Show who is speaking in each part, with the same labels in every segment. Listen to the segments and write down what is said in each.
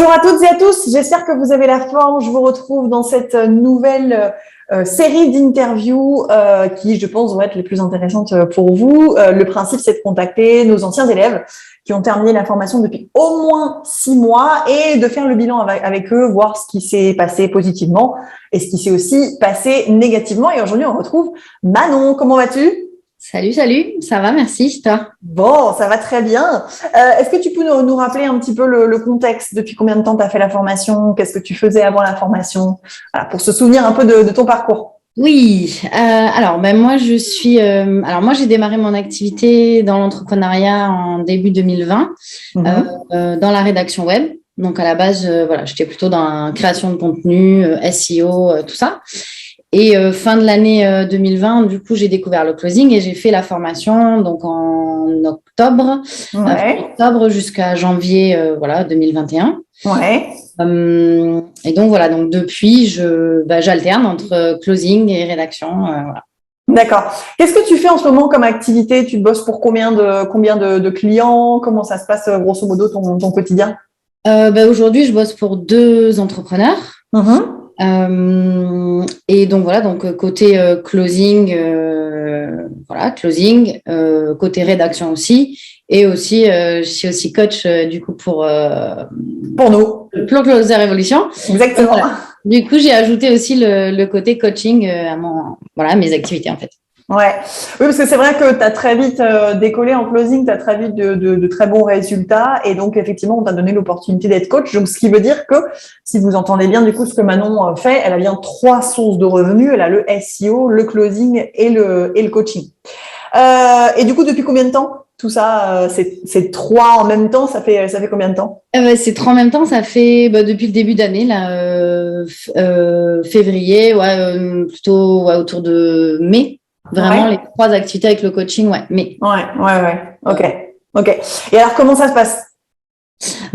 Speaker 1: Bonjour à toutes et à tous, j'espère que vous avez la forme. Je vous retrouve dans cette nouvelle série d'interviews qui, je pense, vont être les plus intéressantes pour vous. Le principe, c'est de contacter nos anciens élèves qui ont terminé la formation depuis au moins 6 mois et de faire le bilan avec eux, voir ce qui s'est passé positivement et ce qui s'est aussi passé négativement. Et aujourd'hui, on retrouve Manon. Comment vas-tu ?
Speaker 2: Salut, ça va, merci, toi?
Speaker 1: Bon, ça va très bien. Est-ce que tu peux nous rappeler un petit peu le contexte? Depuis combien de temps tu as fait la formation? Qu'est-ce que tu faisais avant la formation? Voilà, pour se souvenir un peu de ton parcours.
Speaker 2: Oui, moi moi j'ai démarré mon activité dans l'entrepreneuriat en début 2020 dans la rédaction web. Donc à la base, j'étais plutôt dans la création de contenu, SEO, tout ça. Et fin de l'année 2020, du coup, j'ai découvert le closing et j'ai fait la formation donc en octobre,
Speaker 1: Ouais.
Speaker 2: jusqu'à janvier 2021.
Speaker 1: Ouais.
Speaker 2: Et donc voilà, donc depuis, j'alterne entre closing et rédaction. Voilà.
Speaker 1: D'accord. Qu'est-ce que tu fais en ce moment comme activité? Tu bosses pour combien de clients? Comment ça se passe grosso modo ton quotidien?
Speaker 2: Aujourd'hui, je bosse pour 2 entrepreneurs. Et donc voilà, donc côté closing, côté rédaction aussi, et aussi je suis aussi coach du coup pour
Speaker 1: nous.
Speaker 2: le plan Closer Révolution.
Speaker 1: Exactement.
Speaker 2: Voilà. Du coup, j'ai ajouté aussi le côté coaching à mes activités en fait.
Speaker 1: Ouais, oui, parce que c'est vrai que tu as très vite décollé en closing, tu as très vite de très bons résultats et donc effectivement, on t'a donné l'opportunité d'être coach. Donc, ce qui veut dire que si vous entendez bien du coup ce que Manon fait, elle a bien 3 sources de revenus. Elle a le SEO, le closing et le coaching. Et du coup, depuis combien de temps tout ça, c'est 3 en même temps, ça fait combien de temps?
Speaker 2: C'est 3 en même temps, ça fait depuis le début d'année, février, plutôt autour de mai. Vraiment, les 3 activités avec le coaching, mais.
Speaker 1: Ouais. Ok. Et alors, comment ça se passe?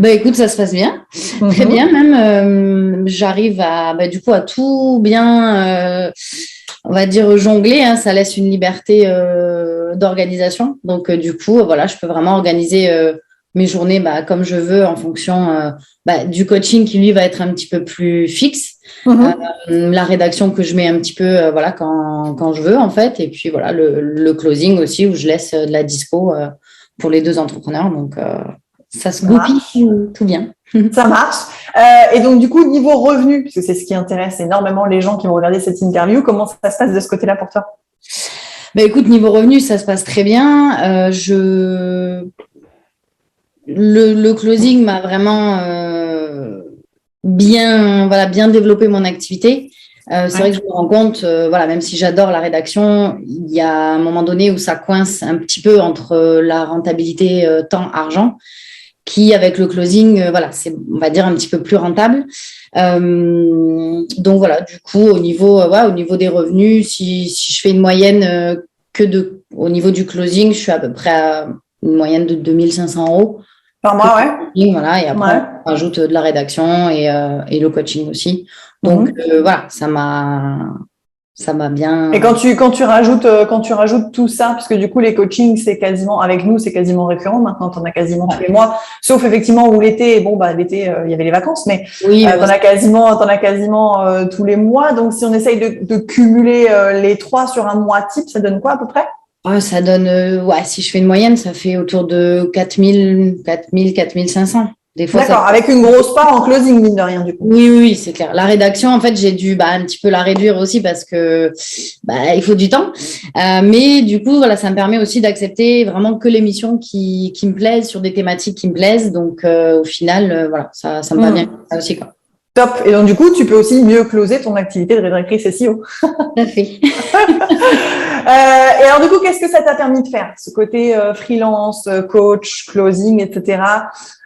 Speaker 2: Écoute, ça se passe bien. Très bien, même. J'arrive à tout bien, on va dire, jongler. Hein, ça laisse une liberté d'organisation. Donc, du coup, je peux vraiment organiser mes journées comme je veux en fonction du coaching qui, lui, va être un petit peu plus fixe. La rédaction que je mets un petit peu quand je veux en fait, et puis le closing aussi où je laisse de la dispo pour les 2 entrepreneurs, donc ça se goupille tout bien.
Speaker 1: Ça marche. Et donc du coup, niveau revenu, parce que c'est ce qui intéresse énormément les gens qui vont regarder cette interview, comment ça se passe de ce côté-là pour toi?
Speaker 2: Écoute, niveau revenu, ça se passe très bien. Le closing m'a vraiment bien développé mon activité. C'est vrai que je me rends compte, même si j'adore la rédaction, il y a un moment donné où ça coince un petit peu entre la rentabilité temps-argent, qui avec le closing, c'est, on va dire, un petit peu plus rentable. Donc voilà, du coup, au niveau des revenus, si je fais une moyenne au niveau du closing, je suis à peu près à une moyenne de 2500 €
Speaker 1: par mois,
Speaker 2: et après, on rajoute de la rédaction et le coaching aussi. Donc, ça m'a bien.
Speaker 1: Et quand tu rajoutes tout ça, puisque du coup, les coachings, c'est quasiment, avec nous, c'est quasiment récurrent. Maintenant, t'en as quasiment tous les mois. Sauf effectivement où l'été, l'été, il y avait les vacances, mais t'en as quasiment tous les mois. Donc, si on essaye de cumuler les 3 sur un mois type, ça donne quoi à peu près?
Speaker 2: Ça donne, si je fais une moyenne, ça fait autour de 4000, 4500. Des fois,
Speaker 1: d'accord, avec une grosse part en closing, mine de rien, du coup.
Speaker 2: Oui, c'est clair. La rédaction, en fait, j'ai dû un petit peu la réduire aussi parce que il faut du temps. Mais du coup, ça me permet aussi d'accepter vraiment que les missions qui me plaisent, sur des thématiques qui me plaisent. Donc, au final, ça me va bien ça aussi, quoi.
Speaker 1: Top. Et donc, du coup, tu peux aussi mieux closer ton activité de rédactrice SEO.
Speaker 2: Tout à fait.
Speaker 1: Et alors, du coup, qu'est-ce que ça t'a permis de faire? Ce côté freelance, coach, closing, etc.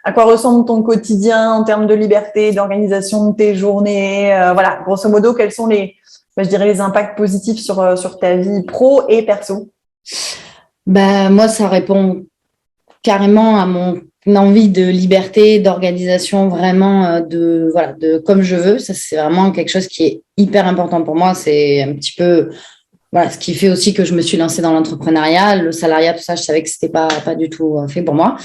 Speaker 1: À quoi ressemble ton quotidien en termes de liberté, d'organisation de tes journées? Grosso modo, quels sont les impacts positifs sur ta vie pro et perso?
Speaker 2: Moi, ça répond carrément à mon envie de liberté, d'organisation, vraiment de comme je veux. Ça, c'est vraiment quelque chose qui est hyper important pour moi. C'est un petit peu Voilà, ce qui fait aussi que je me suis lancée dans l'entrepreneuriat, le salariat, tout ça, je savais que c'était pas du tout fait pour moi.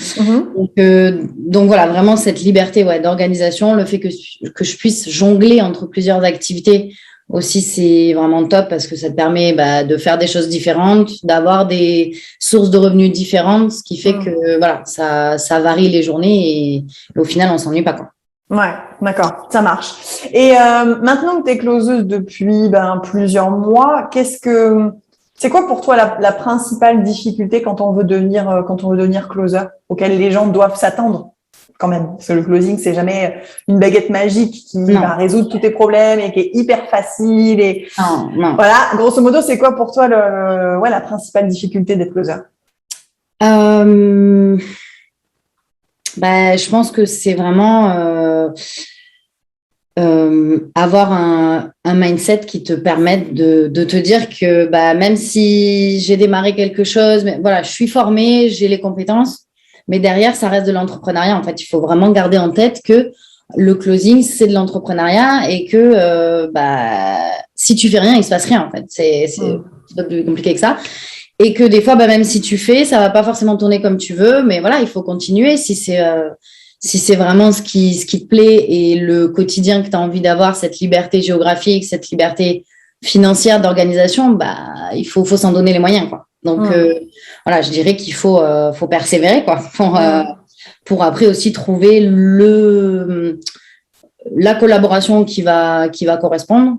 Speaker 2: Donc voilà, vraiment cette liberté d'organisation, le fait que je puisse jongler entre plusieurs activités aussi, c'est vraiment top parce que ça te permet de faire des choses différentes, d'avoir des sources de revenus différentes, ce qui fait que voilà, ça varie les journées et au final, on s'ennuie pas, quoi.
Speaker 1: Ouais, d'accord, ça marche. Et maintenant que tu es closeuse depuis plusieurs mois, c'est quoi pour toi la principale difficulté quand on veut devenir closer, auquel les gens doivent s'attendre quand même? Parce que le closing, c'est jamais une baguette magique qui va résoudre tous tes problèmes et qui est hyper facile. Et
Speaker 2: non.
Speaker 1: Voilà, grosso modo, c'est quoi pour toi la principale difficulté d'être closer?
Speaker 2: Je pense que c'est vraiment avoir un mindset qui te permette de te dire que même si j'ai démarré quelque chose, mais voilà, je suis formée, j'ai les compétences, mais derrière, ça reste de l'entrepreneuriat. En fait, il faut vraiment garder en tête que le closing, c'est de l'entrepreneuriat et que si tu fais rien, il se passe rien. En fait, c'est pas plus compliqué que ça. Et que des fois, même si tu fais, ça va pas forcément tourner comme tu veux, mais voilà, il faut continuer. Si c'est vraiment ce qui te plaît et le quotidien que tu as envie d'avoir, cette liberté géographique, cette liberté financière d'organisation, il faut s'en donner les moyens, quoi. Donc voilà, je dirais qu'il faut persévérer, quoi, pour après aussi trouver la collaboration qui va correspondre,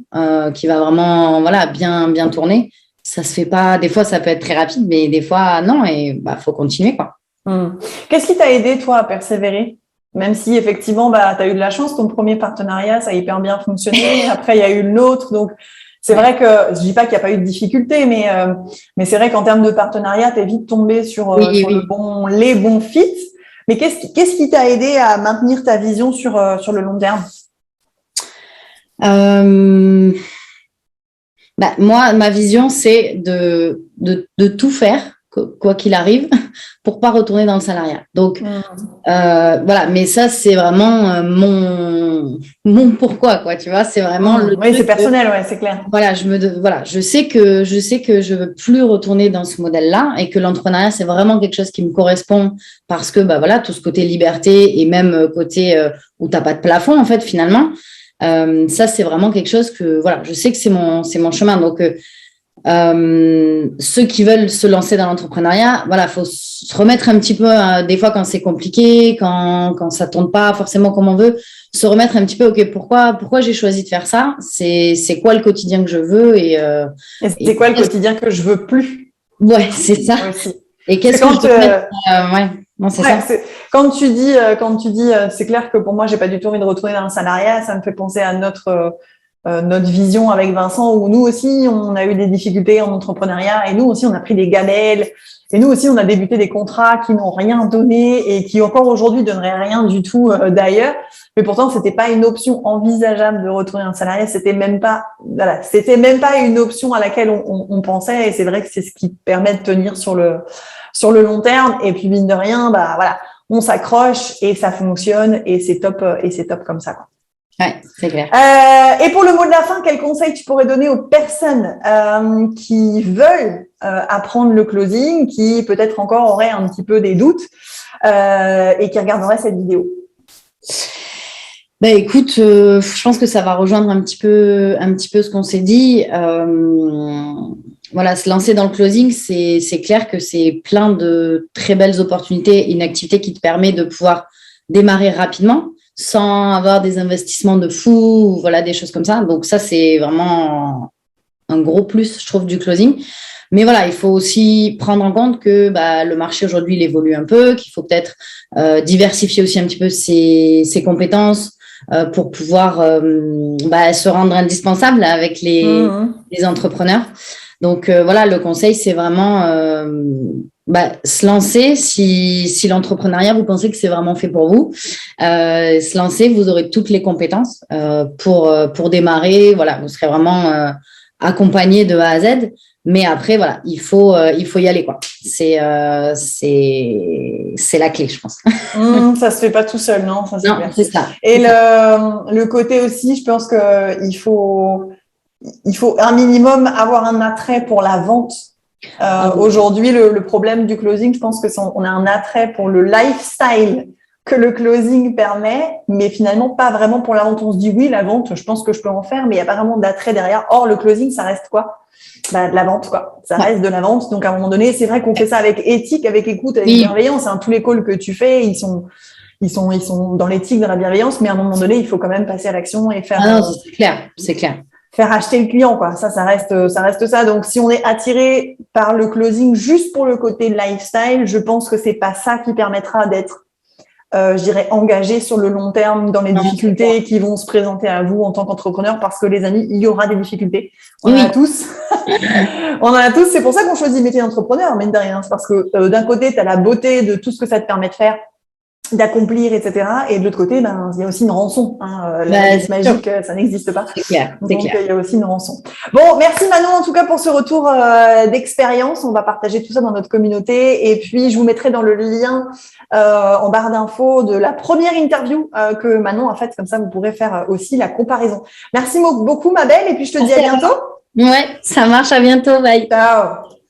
Speaker 2: qui va vraiment bien tourner. Ça se fait pas, des fois ça peut être très rapide, mais des fois non, et faut continuer, quoi.
Speaker 1: Qu'est-ce qui t'a aidé toi à persévérer? Même si effectivement tu as eu de la chance, ton premier partenariat ça a hyper bien fonctionné, après il y a eu l'autre, donc c'est vrai que je dis pas qu'il n'y a pas eu de difficulté, mais c'est vrai qu'en termes de partenariat t'es vite tombé sur les bons fits. Mais qu'est-ce qui t'a aidé à maintenir ta vision sur le long terme?
Speaker 2: Moi, ma vision, c'est de tout faire, quoi qu'il arrive, pour pas retourner dans le salariat. Donc, voilà. Mais ça, c'est vraiment mon pourquoi, quoi. Tu vois, c'est vraiment
Speaker 1: oui, c'est personnel, ouais, c'est clair.
Speaker 2: Voilà, je sais que je veux plus retourner dans ce modèle-là et que l'entrepreneuriat, c'est vraiment quelque chose qui me correspond parce que, voilà, tout ce côté liberté et même côté où t'as pas de plafond, en fait, finalement. Ça, c'est vraiment quelque chose que, voilà, je sais que c'est mon chemin. Donc, ceux qui veulent se lancer dans l'entrepreneuriat, voilà, faut se remettre un petit peu, des fois quand c'est compliqué, quand ça tourne pas forcément comme on veut, se remettre un petit peu, ok, pourquoi j'ai choisi de faire ça? C'est quoi le quotidien que je veux et
Speaker 1: c'est quoi le quotidien que je veux plus?
Speaker 2: Ouais, c'est ça.
Speaker 1: Aussi.
Speaker 2: Et qu'est-ce que je peux mettre non, c'est ça.
Speaker 1: Quand tu dis, c'est clair que pour moi, j'ai pas du tout envie de retourner dans le salariat. Ça me fait penser à notre vision avec Vincent, où nous aussi, on a eu des difficultés en entrepreneuriat et nous aussi, on a pris des gamelles. Et nous aussi, on a débuté des contrats qui n'ont rien donné et qui encore aujourd'hui donneraient rien du tout d'ailleurs. Mais pourtant, c'était pas une option envisageable de retourner en salariat. C'était même pas une option à laquelle on pensait. Et c'est vrai que c'est ce qui permet de tenir sur le long terme. Et puis, mine de rien, voilà, on s'accroche et ça fonctionne et c'est top comme ça, quoi.
Speaker 2: Ouais, c'est clair.
Speaker 1: Et pour le mot de la fin, quel conseil tu pourrais donner aux personnes qui veulent apprendre le closing, qui peut-être encore auraient un petit peu des doutes et qui regarderaient cette vidéo?
Speaker 2: Écoute, je pense que ça va rejoindre un petit peu ce qu'on s'est dit. Voilà, se lancer dans le closing, c'est clair que c'est plein de très belles opportunités, une activité qui te permet de pouvoir démarrer rapidement sans avoir des investissements de fou, voilà, des choses comme ça. Donc ça, c'est vraiment un gros plus, je trouve, du closing. Mais voilà, il faut aussi prendre en compte que le marché aujourd'hui, il évolue un peu, qu'il faut peut-être diversifier aussi un petit peu ses compétences pour pouvoir se rendre indispensable avec les entrepreneurs. Donc voilà, le conseil, c'est vraiment se lancer si l'entrepreneuriat, vous pensez que c'est vraiment fait pour vous. Se lancer, vous aurez toutes les compétences pour démarrer. Voilà, vous serez vraiment accompagné de A à Z. Mais après, voilà, il faut y aller, quoi. C'est la clé, je pense.
Speaker 1: Ça se fait pas tout seul, non? Ça,
Speaker 2: non, c'est ça.
Speaker 1: Et le côté aussi, je pense que il faut il faut un minimum avoir un attrait pour la vente. Aujourd'hui, le problème du closing, je pense que on a un attrait pour le lifestyle que le closing permet, mais finalement pas vraiment pour la vente. On se dit oui, la vente, je pense que je peux en faire, mais il n'y a pas vraiment d'attrait derrière. Or, le closing, ça reste quoi? De la vente, quoi. Ça reste de la vente. Donc, à un moment donné, c'est vrai qu'on fait ça avec éthique, avec écoute, avec bienveillance. Tous les calls que tu fais, ils sont dans l'éthique, dans la bienveillance, mais à un moment donné, il faut quand même passer à l'action et faire.
Speaker 2: Non, c'est clair, c'est clair.
Speaker 1: Faire acheter le client, quoi. Ça reste ça. Donc, si on est attiré par le closing juste pour le côté lifestyle, je pense que c'est pas ça qui permettra d'être, je dirais, engagé sur le long terme dans les difficultés qui vont se présenter à vous en tant qu'entrepreneur, parce que les amis, il y aura des difficultés. On en a tous. On en a tous. C'est pour ça qu'on choisit le métier d'entrepreneur, mine de rien. C'est parce que d'un côté, tu as la beauté de tout ce que ça te permet de faire, d'accomplir, etc. Et de l'autre côté, il y a aussi une rançon. La magique, ça n'existe pas.
Speaker 2: C'est clair.
Speaker 1: Donc, il y a aussi une rançon. Bon, merci Manon, en tout cas, pour ce retour d'expérience. On va partager tout ça dans notre communauté. Et puis, je vous mettrai dans le lien en barre d'infos de la première interview que Manon a faite. Comme ça, vous pourrez faire aussi la comparaison. Merci beaucoup, ma belle. Et puis, je te dis à bientôt.
Speaker 2: Ouais, ça marche. À bientôt. Bye.
Speaker 1: Ciao.